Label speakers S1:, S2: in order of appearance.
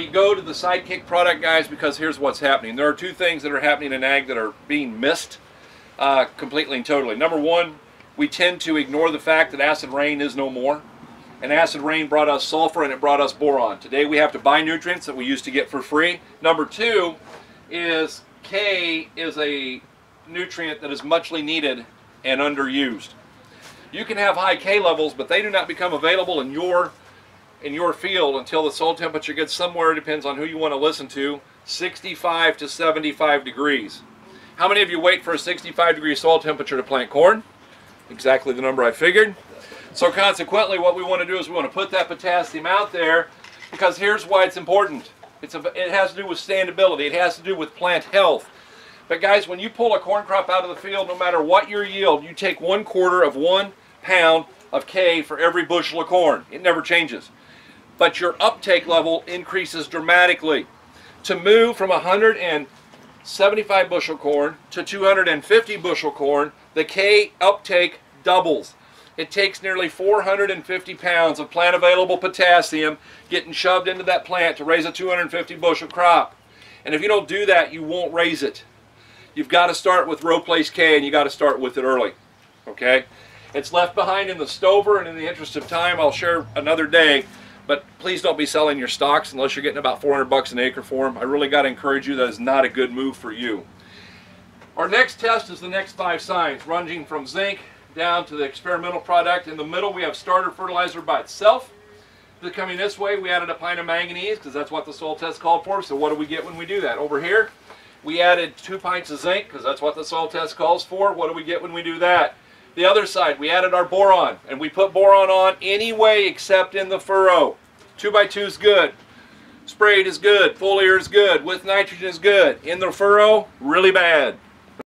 S1: we go to the Sidekick product, guys, because here's what's happening. There are two things that are happening in ag that are being missed completely and totally. Number one, we tend to ignore the fact that acid rain is no more. And acid rain brought us sulfur and it brought us boron. Today we have to buy nutrients that we used to get for free. Number two is K is a nutrient that is muchly needed and underused. You can have high K levels, but they do not become available in your field until the soil temperature gets somewhere, depends on who you want to listen to, 65 to 75 degrees. How many of you wait for a 65 degree soil temperature to plant corn? Exactly the number I figured. So consequently, what we want to do is we want to put that potassium out there, because here's why it's important. It has to do with standability. It has to do with plant health. But guys, when you pull a corn crop out of the field, no matter what your yield, you take 1/4 of 1 pound of K for every bushel of corn. It never changes. But your uptake level increases dramatically. To move from 175 bushel corn to 250 bushel corn, the K uptake doubles. It takes nearly 450 pounds of plant available potassium getting shoved into that plant to raise a 250 bushel crop. And if you don't do that, you won't raise it. You've got to start with row place K, and you got to start with it early. Okay? It's left behind in the stover, and in the interest of time, I'll share another day. But please don't be selling your stocks unless you're getting about 400 bucks an acre for them. I really got to encourage you, that is not a good move for you. Our next test is the next 5 signs, ranging from zinc down to the experimental product. In the middle, we have starter fertilizer by itself. Coming this way, we added a pint of manganese, because that's what the soil test called for. So what do we get when we do that? Over here, we added 2 pints of zinc, because that's what the soil test calls for. What do we get when we do that? The other side, we added our boron, and we put boron on anyway except in the furrow. 2x2 is good. Sprayed is good. Foliar is good. With nitrogen is good. In the furrow, really bad.